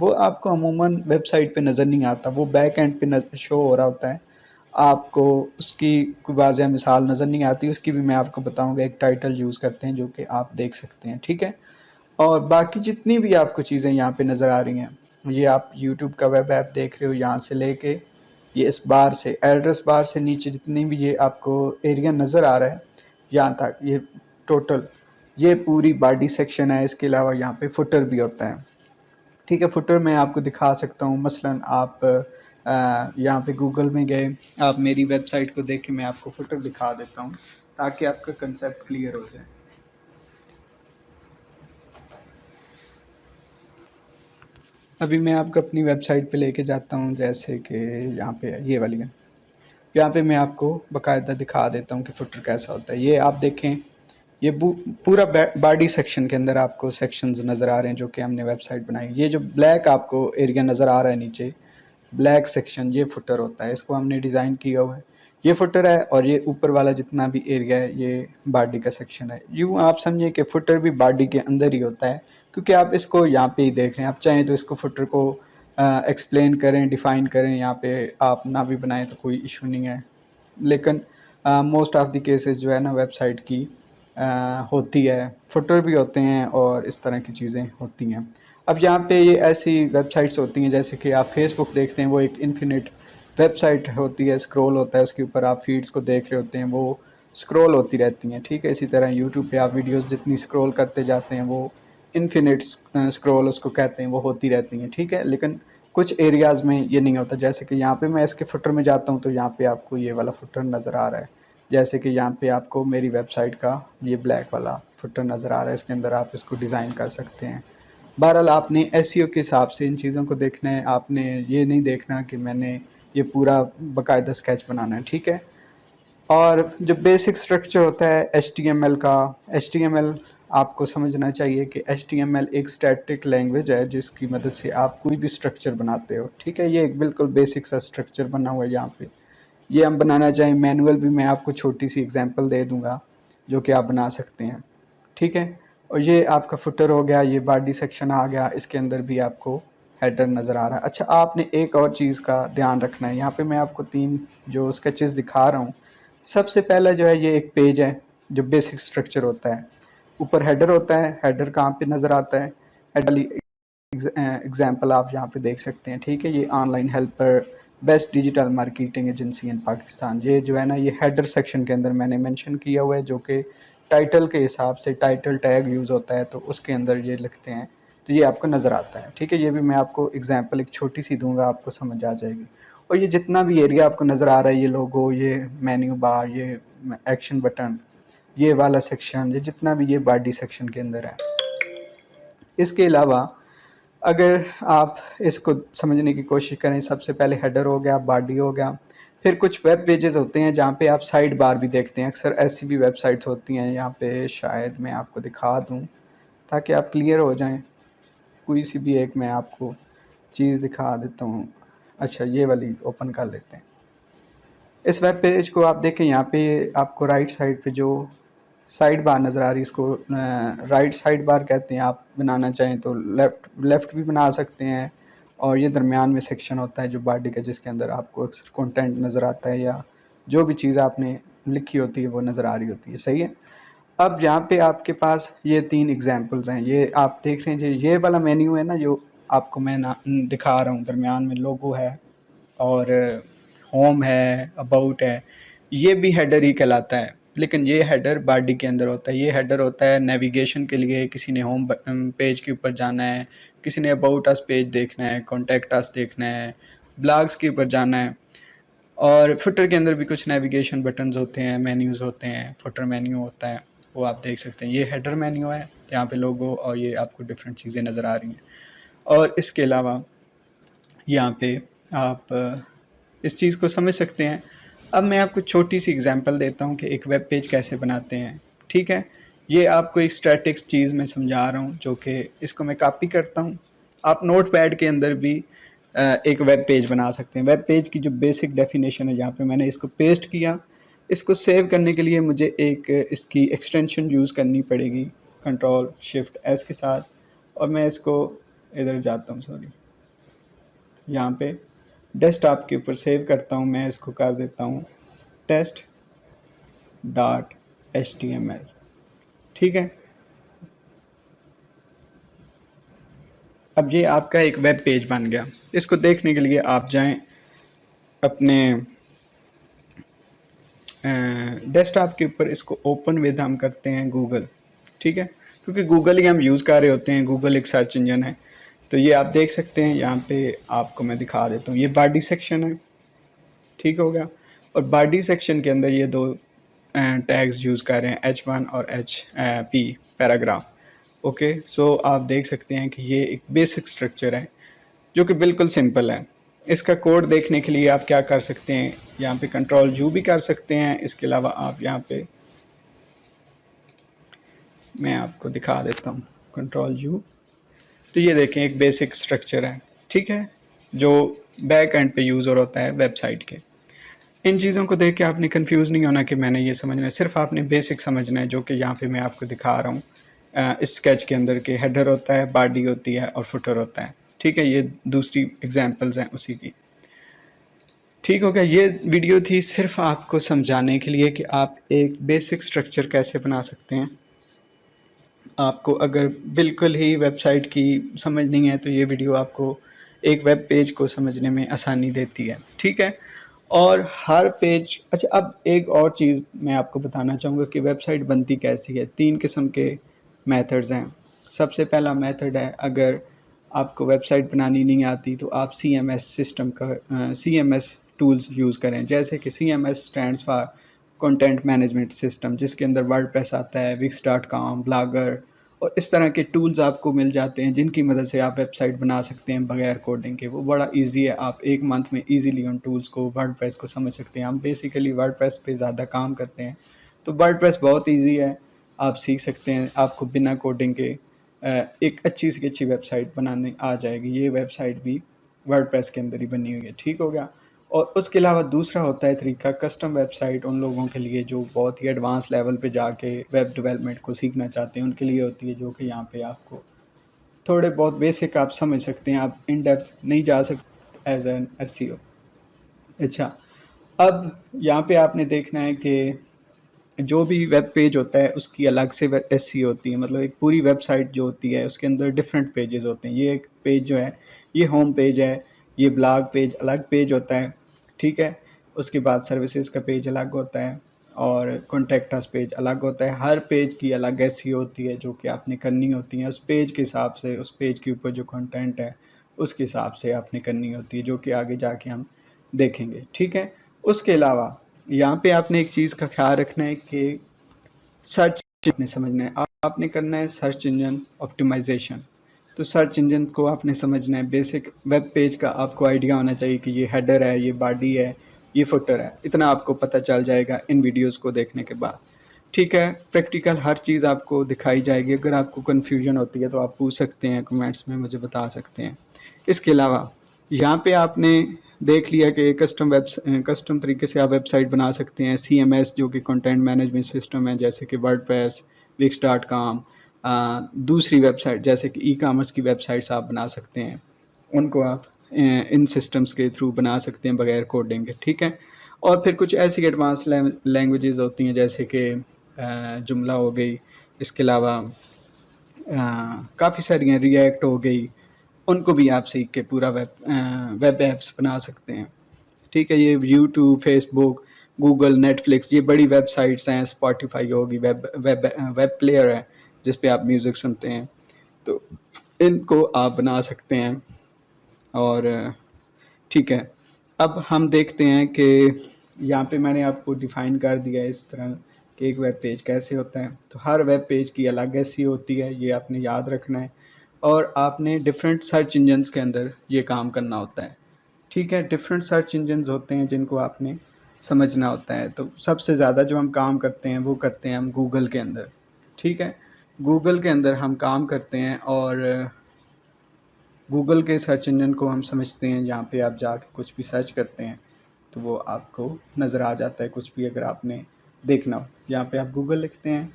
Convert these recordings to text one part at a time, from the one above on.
وہ آپ کو عموماً ویب سائٹ پہ نظر نہیں آتا، وہ بیک اینڈ پہ شو ہو رہا ہوتا ہے، آپ کو اس کی کوئی واضح مثال نظر نہیں آتی، اس کی بھی میں آپ کو بتاؤں گا۔ ایک ٹائٹل یوز کرتے ہیں جو کہ آپ دیکھ سکتے ہیں، ٹھیک ہے؟ اور باقی جتنی بھی آپ کو چیزیں یہاں پہ نظر آ رہی ہیں، یہ آپ یوٹیوب کا ویب ایپ دیکھ رہے ہو، یہاں سے لے کے یہ اس بار سے ایڈریس بار سے نیچے جتنی بھی یہ آپ کو ایریا نظر آ رہا ہے یہاں تک، یہ ٹوٹل یہ پوری باڈی سیکشن ہے۔ اس کے علاوہ یہاں پہ فوٹر بھی ہوتا ہے، ٹھیک ہے؟ فوٹر میں آپ کو دکھا سکتا ہوں، مثلاً آپ یہاں پہ گوگل میں گئے، آپ میری ویب سائٹ کو دیکھ کے میں آپ کو فوٹر دکھا دیتا ہوں تاکہ آپ کا کنسیپٹ کلیئر ہو جائے۔ ابھی میں آپ کو اپنی ویب سائٹ پہ لے کے جاتا ہوں، جیسے کہ یہاں پہ یہ والی ہے، یہاں پہ میں آپ کو باقاعدہ دکھا دیتا ہوں کہ فوٹر کیسا ہوتا ہے۔ یہ آپ دیکھیں، یہ پورا باڈی سیکشن کے اندر آپ کو سیکشنز نظر آ رہے ہیں جو کہ ہم نے ویب سائٹ بنائی۔ یہ جو بلیک آپ کو ایریا نظر آ رہا ہے نیچے، بلیک سیکشن، یہ فوٹر ہوتا ہے، اس کو ہم نے ڈیزائن کیا ہوا ہے، یہ فوٹر ہے۔ اور یہ اوپر والا جتنا بھی ایریا ہے یہ باڈی کا سیکشن ہے۔ یوں آپ سمجھیں کہ فوٹر بھی باڈی کے اندر ہی ہوتا ہے، کیونکہ آپ اس کو یہاں پہ ہی دیکھ رہے ہیں۔ آپ چاہیں تو اس کو فوٹر کو ایکسپلین کریں، ڈیفائن کریں، یہاں پہ آپ نہ بھی بنائیں تو کوئی ایشو نہیں ہے، لیکن موسٹ آف دی کیسز جو ہے نا ویب سائٹ کی ہوتی ہے، فوٹر بھی ہوتے ہیں اور اس طرح کی چیزیں ہوتی ہیں۔ اب یہاں پہ یہ ایسی ویب سائٹس ہوتی ہیں جیسے کہ آپ فیس بک دیکھتے ہیں، وہ ایک انفینٹ ویب سائٹ ہوتی ہے، اسکرول ہوتا ہے، اس کے اوپر آپ فیڈز کو دیکھ رہے ہوتے ہیں، وہ اسکرول ہوتی رہتی ہیں، ٹھیک ہے؟ اسی طرح یوٹیوب پہ آپ ویڈیوز جتنی اسکرول کرتے جاتے ہیں وہ انفینٹ اسکرول اس کو کہتے ہیں، وہ ہوتی رہتی ہیں، ٹھیک ہے؟ لیکن کچھ ایریاز میں یہ نہیں ہوتا، جیسے کہ یہاں پہ میں اس کے فوٹر میں جاتا ہوں تو یہاں پہ آپ کو یہ والا فوٹر نظر آ رہا ہے، جیسے کہ یہاں پہ آپ کو میری ویب سائٹ کا یہ بلیک والا فوٹر نظر آ رہا ہے، اس کے اندر آپ اس کو ڈیزائن کر سکتے ہیں۔ بہرحال آپ نے SEO کے حساب سے ان چیزوں کو دیکھنا ہے، آپ نے یہ نہیں دیکھنا کہ میں نے یہ پورا باقاعدہ اسکیچ بنانا ہے، ٹھیک ہے؟ اور جو بیسک سٹرکچر ہوتا ہے HTML کا، HTML آپ کو سمجھنا چاہیے کہ HTML ایک اسٹیٹک لینگویج ہے جس کی مدد سے آپ کوئی بھی سٹرکچر بناتے ہو، ٹھیک ہے؟ یہ ایک بالکل بیسک سا سٹرکچر بنا ہوا ہے یہاں پہ۔ یہ ہم بنانا چاہیں مینول بھی میں آپ کو چھوٹی سی اگزامپل دے دوں گا جو کہ آپ بنا سکتے ہیں، ٹھیک ہے؟ اور یہ آپ کا فوٹر ہو گیا، یہ باڈی سیکشن آ گیا، اس کے اندر بھی آپ کو ہیڈر نظر آ رہا ہے۔ اچھا، آپ نے ایک اور چیز کا دھیان رکھنا ہے، یہاں پہ میں آپ کو 3 جو اسکیچز دکھا رہا ہوں۔ سب سے پہلا جو ہے یہ ایک پیج ہے جو بیسک سٹرکچر ہوتا ہے، اوپر ہیڈر ہوتا ہے، ہیڈر کہاں پہ نظر آتا ہے؟ ایگزامپل آپ یہاں پہ دیکھ سکتے ہیں، ٹھیک ہے؟ یہ online helper best digital marketing agency in Pakistan, یہ جو ہے نا یہ ہیڈر سیکشن کے اندر میں نے مینشن کیا ہوا ہے، جو کہ ٹائٹل کے حساب سے ٹائٹل ٹیگ یوز ہوتا ہے تو اس کے اندر یہ لکھتے ہیں تو یہ آپ کو نظر آتا ہے، ٹھیک ہے؟ یہ بھی میں آپ کو ایگزامپل ایک چھوٹی سی دوں گا، آپ کو سمجھ آ جائے گی۔ اور یہ جتنا بھی ایریا آپ کو نظر آ رہا ہے، یہ لوگو، یہ مینیو بار، یہ ایکشن بٹن، یہ والا سیکشن، یہ جتنا بھی یہ باڈی سیکشن کے اندر ہے۔ اس کے علاوہ اگر آپ اس کو سمجھنے کی کوشش کریں، سب سے پہلے ہیڈر ہو گیا، باڈی ہو گیا، پھر کچھ ویب پیجز ہوتے ہیں جہاں پہ آپ سائڈ بار بھی دیکھتے ہیں، اکثر ایسی بھی ویب سائٹس ہوتی ہیں، یہاں پہ شاید میں آپ کو دکھا دوں تاکہ آپ کلیئر ہو جائیں، کوئی سی بھی ایک میں آپ کو چیز دکھا دیتا ہوں۔ اچھا، یہ والی اوپن کر لیتے ہیں۔ اس ویب پیج کو آپ دیکھیں، یہاں پہ آپ کو رائٹ سائڈ پہ جو سائڈ بار نظر آ رہی ہے، اس کو رائٹ سائڈ بار کہتے ہیں۔ آپ بنانا چاہیں تو لیفٹ بھی بنا سکتے ہیں، اور یہ درمیان میں سیکشن ہوتا ہے جو باڈی کا، جس کے اندر آپ کو اکثر کنٹینٹ نظر آتا ہے یا جو بھی چیز آپ نے لکھی ہوتی ہے وہ نظر آ رہی ہوتی ہے، صحیح ہے؟ اب یہاں پہ آپ کے پاس یہ 3 ایگزامپلز ہیں، یہ آپ دیکھ رہے ہیں، یہ والا مینیو ہے نا جو آپ کو میں دکھا رہا ہوں، درمیان میں لوگو ہے اور ہوم ہے، اباؤٹ ہے، یہ بھی ہیڈر ہی کہلاتا ہے، لیکن یہ ہیڈر باڈی کے اندر ہوتا ہے۔ یہ ہیڈر ہوتا ہے نیویگیشن کے لیے، کسی نے ہوم پیج کے اوپر جانا ہے، کسی نے اباؤٹ اس پیج دیکھنا ہے، کانٹیکٹ اس دیکھنا ہے، بلاگز کے اوپر جانا ہے۔ اور فوٹر کے اندر بھی کچھ نیویگیشن بٹنز ہوتے ہیں، مینیوز ہوتے ہیں، فوٹر مینیو ہوتا ہے، وہ آپ دیکھ سکتے ہیں۔ یہ ہیڈر مینیو ہے، جہاں پہ لوگو اور یہ آپ کو ڈفرینٹ چیزیں نظر آ رہی ہیں۔ اور اس کے علاوہ یہاں پہ آپ اس چیز کو سمجھ سکتے ہیں۔ اب میں آپ کو چھوٹی سی اگزامپل دیتا ہوں کہ ایک ویب پیج کیسے بناتے ہیں، ٹھیک ہے؟ یہ آپ کو ایک اسٹیٹکس چیز میں سمجھا رہا ہوں، جو کہ اس کو میں کاپی کرتا ہوں۔ آپ نوٹ پیڈ کے اندر بھی ایک ویب پیج بنا سکتے ہیں۔ ویب پیج کی جو بیسک ڈیفینیشن ہے، یہاں پہ میں نے اس کو پیسٹ کیا۔ اس کو سیو کرنے کے لیے مجھے ایک اس کی ایکسٹینشن یوز کرنی پڑے گی، کنٹرول شفٹ ایس کے ساتھ، اور میں اس کو ادھر جاتا ہوں، سوری، یہاں پہ ڈیسک ٹاپ کے اوپر سیو کرتا ہوں، میں اس کو کر دیتا ہوں test.html. ٹھیک ہے، اب یہ آپ کا ایک ویب پیج بن گیا. اس کو دیکھنے کے لیے آپ جائیں اپنے ڈیسک ٹاپ کے اوپر، اس کو اوپن ود ہم کرتے ہیں گوگل. ٹھیک ہے، کیونکہ گوگل ہی ہم یوز کر رہے ہوتے ہیں، گوگل ایک سرچ انجن ہے. تو یہ آپ دیکھ سکتے ہیں، یہاں پہ آپ کو میں دکھا دیتا ہوں، یہ باڈی سیکشن ہے. ٹھیک ہو گیا، اور باڈی سیکشن کے اندر یہ دو ٹیگز یوز کر رہے ہیں، H1 اور HP پیراگراف. اوکے، سو آپ دیکھ سکتے ہیں کہ یہ ایک بیسک سٹرکچر ہے جو کہ بالکل سمپل ہے. اس کا کوڈ دیکھنے کے لیے آپ کیا کر سکتے ہیں، یہاں پہ کنٹرول یو بھی کر سکتے ہیں. اس کے علاوہ آپ یہاں پہ، میں آپ کو دکھا دیتا ہوں کنٹرول یو. تو یہ دیکھیں ایک بیسک سٹرکچر ہے. ٹھیک ہے، جو بیک اینڈ پہ یوزر ہوتا ہے ویب سائٹ کے. ان چیزوں کو دیکھ کے آپ نے کنفیوز نہیں ہونا کہ میں نے یہ سمجھنا ہے، صرف آپ نے بیسک سمجھنا ہے جو کہ یہاں پہ میں آپ کو دکھا رہا ہوں اس اسکیچ کے اندر، کہ ہیڈر ہوتا ہے، باڈی ہوتی ہے اور فوٹر ہوتا ہے. ٹھیک ہے، یہ دوسری ایگزامپلز ہیں اسی کی. ٹھیک ہو گیا، یہ ویڈیو تھی صرف آپ کو سمجھانے کے لیے کہ آپ ایک بیسک سٹرکچر کیسے بنا سکتے ہیں. آپ کو اگر بالکل ہی ویب سائٹ کی سمجھ نہیں ہے تو یہ ویڈیو آپ کو ایک ویب پیج کو سمجھنے میں آسانی دیتی ہے. ٹھیک ہے، اور ہر پیج، اچھا اب ایک اور چیز میں آپ کو بتانا چاہوں گا کہ ویب سائٹ بنتی کیسی ہے. 3 قسم کے میتھڈز ہیں. سب سے پہلا میتھڈ ہے، اگر آپ کو ویب سائٹ بنانی نہیں آتی تو آپ C M S tools use کریں، جیسے کہ CMS stands for content management system, جس کے اندر ورڈ پریس آتا ہے، wix.com، بلاگر، اور اس طرح کے ٹولز آپ کو مل جاتے ہیں جن کی مدد سے آپ ویب سائٹ بنا سکتے ہیں بغیر کوڈنگ کے. وہ بڑا ایزی ہے، آپ ایک منتھ میں ایزیلی ان ٹولز کو، ورڈ پریس کو سمجھ سکتے ہیں. ہم بیسیکلی ورڈ پریس پہ زیادہ کام کرتے ہیں، تو ورڈ پریس بہت ایزی ہے، آپ سیکھ سکتے ہیں. آپ کو بنا کوڈنگ کے ایک اچھی سی اچھی ویب سائٹ بنانے آ جائے گی. یہ ویب سائٹ بھی ورڈ پریس کے اندر ہی بنی ہوئی ہے. ٹھیک ہو گیا، اور اس کے علاوہ دوسرا ہوتا ہے طریقہ کسٹم ویب سائٹ. ان لوگوں کے لیے جو بہت ہی ایڈوانس لیول پہ جا کے ویب ڈیولپمنٹ کو سیکھنا چاہتے ہیں، ان کے لیے ہوتی ہے، جو کہ یہاں پہ آپ کو تھوڑے بہت بیسک آپ سمجھ سکتے ہیں، آپ ان ڈیپتھ نہیں جا سکتے ایز این SEO. اچھا، اب یہاں پہ آپ نے دیکھنا ہے کہ جو بھی ویب پیج ہوتا ہے اس کی الگ سے SEO ہوتی ہے. مطلب ایک پوری ویب سائٹ جو ہوتی ہے اس کے اندر ڈفرینٹ پیجز ہوتے ہیں. یہ ایک پیج جو ہے یہ ہوم پیج ہے، یہ بلاگ پیج الگ پیج ہوتا ہے. ٹھیک ہے، اس کے بعد سروسز کا پیج الگ ہوتا ہے، اور کانٹیکٹ اس پیج الگ ہوتا ہے. ہر پیج کی الگ SEO ہوتی ہے جو کہ آپ نے کرنی ہوتی ہیں اس پیج کے حساب سے. اس پیج کے اوپر جو کنٹینٹ ہے اس کے حساب سے آپ نے کرنی ہوتی ہے، جو کہ آگے جا کے ہم دیکھیں گے. ٹھیک ہے، اس کے علاوہ یہاں پہ آپ نے ایک چیز کا خیال رکھنا ہے کہ سرچ نے سمجھنا ہے. آپ نے کرنا ہے سرچ انجن آپٹیمائزیشن. تو سرچ انجن کو آپ نے سمجھنا ہے. بیسک ویب پیج کا آپ کو آئیڈیا ہونا چاہیے کہ یہ ہیڈر ہے، یہ باڈی ہے، یہ فوٹر ہے. اتنا آپ کو پتہ چل جائے گا ان ویڈیوز کو دیکھنے کے بعد. ٹھیک ہے، پریکٹیکل ہر چیز آپ کو دکھائی جائے گی. اگر آپ کو کنفیوژن ہوتی ہے تو آپ پوچھ سکتے ہیں، کمنٹس میں مجھے بتا سکتے ہیں. اس کے علاوہ یہاں پہ آپ نے دیکھ لیا کہ کسٹم طریقے سے آپ ویب سائٹ بنا سکتے ہیں. CMS جو کہ کنٹینٹ مینجمنٹ سسٹم ہے، جیسے کہ ورڈ پریس، wix.com. دوسری ویب سائٹ جیسے کہ ای-کامرس کی ویب سائٹس آپ بنا سکتے ہیں، ان کو آپ ان سسٹمز کے تھرو بنا سکتے ہیں بغیر کوڈنگ کے. ٹھیک ہے، اور پھر کچھ ایسی ایڈوانس لینگویجز ہوتی ہیں جیسے کہ جملہ ہو گئی. اس کے علاوہ کافی ساری ہیں، ریئیکٹ ہو گئی. ان کو بھی آپ سیکھ کے پورا ویب ایپس بنا سکتے ہیں. ٹھیک ہے، یہ یوٹیوب، فیس بک، گوگل، نیٹفلکس، یہ بڑی ویب سائٹس ہیں. اسپوٹیفائی ہوگی، ویب پلیئر ہے جس پہ آپ میوزک سنتے ہیں. تو ان کو آپ بنا سکتے ہیں. اور ٹھیک ہے، اب ہم دیکھتے ہیں کہ یہاں پہ میں نے آپ کو ڈیفائن کر دیا ہے اس طرح کہ ایک ویب پیج کیسے ہوتا ہے. تو ہر ویب پیج کی الگ SEO ہوتی ہے، یہ آپ نے یاد رکھنا ہے. اور آپ نے ڈفرینٹ سرچ انجنس کے اندر یہ کام کرنا ہوتا ہے. ٹھیک ہے، ڈفرینٹ سرچ انجنز ہوتے ہیں جن کو آپ نے سمجھنا ہوتا ہے. تو سب سے زیادہ جو ہم کام کرتے ہیں وہ کرتے ہیں ہم گوگل کے اندر. ٹھیک ہے، گوگل کے اندر ہم کام کرتے ہیں، اور گوگل کے سرچ انجن کو ہم سمجھتے ہیں. یہاں پہ آپ جا کے کچھ بھی سرچ کرتے ہیں تو وہ آپ کو نظر آ جاتا ہے. کچھ بھی اگر آپ نے دیکھنا ہو، یہاں پہ آپ گوگل لکھتے ہیں،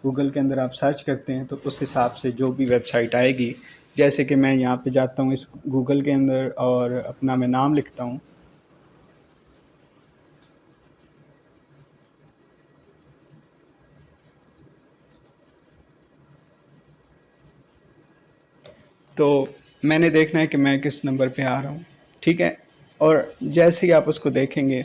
گوگل کے اندر آپ سرچ کرتے ہیں تو اس حساب سے جو بھی ویب سائٹ آئے گی جیسے کہ میں یہاں پہ جاتا ہوں اس گوگل کے اندر اور اپنا میں نام لکھتا ہوں، تو میں نے دیکھنا ہے کہ میں کس نمبر پہ آ رہا ہوں، ٹھیک ہے. اور جیسے ہی آپ اس کو دیکھیں گے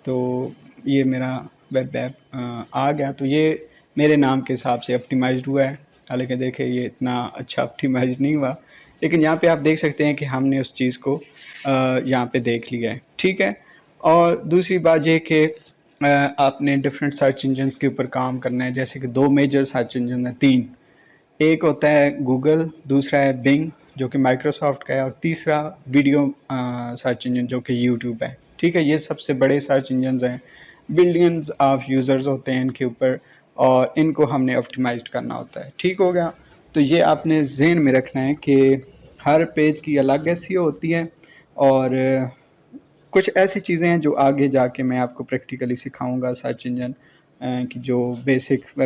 تو یہ میرا ویب ایپ آ گیا. تو یہ میرے نام کے حساب سے آپٹیمائزڈ ہوا ہے، حالانکہ دیکھیں یہ اتنا اچھا آپٹیمائزڈ نہیں ہوا، لیکن یہاں پہ آپ دیکھ سکتے ہیں کہ ہم نے اس چیز کو یہاں پہ دیکھ لیا ہے، ٹھیک ہے. اور دوسری بات یہ کہ آپ نے ڈفرینٹ سرچ انجنس کے اوپر کام کرنا ہے. جیسے کہ 2 میجر سرچ انجن ہیں، 3. ایک ہوتا ہے گوگل، دوسرا ہے بنگ جو کہ مائکروسافٹ کا ہے، اور تیسرا ویڈیو سرچ انجن جو کہ یوٹیوب ہے، ٹھیک ہے. یہ سب سے بڑے سرچ انجنز ہیں، بلینز آف یوزرز ہوتے ہیں ان کے اوپر، اور ان کو ہم نے آپٹیمائزڈ کرنا ہوتا ہے، ٹھیک ہو گیا. تو یہ آپ نے ذہن میں رکھنا ہے کہ ہر پیج کی الگ SEO ہوتی ہے، اور کچھ ایسی چیزیں ہیں جو آگے جا کے میں آپ کو پریکٹیکلی سکھاؤں گا. سرچ انجن کی جو بیسک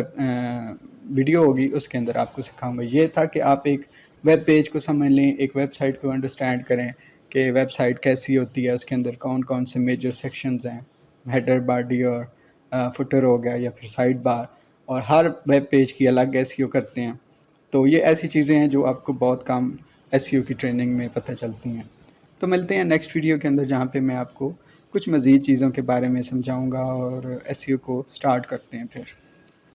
ویڈیو ہوگی اس کے اندر آپ کو سکھاؤں گا. یہ تھا کہ آپ ایک ویب پیج کو سمجھ لیں، ایک ویب سائٹ کو انڈرسٹینڈ کریں کہ ویب سائٹ کیسی ہوتی ہے، اس کے اندر کون کون سے میجر سیکشنز ہیں، ہیڈر، باڈی اور فوٹر ہو گیا، یا پھر سائڈ بار، اور ہر ویب پیج کی الگ SEO کرتے ہیں. تو یہ ایسی چیزیں ہیں جو آپ کو بہت کام SEO کی ٹریننگ میں پتہ چلتی ہیں. تو ملتے ہیں نیکسٹ ویڈیو کے اندر، جہاں پہ میں آپ کو کچھ مزید چیزوں کے بارے میں سمجھاؤں گا، اور SEO کو سٹارٹ کرتے ہیں پھر.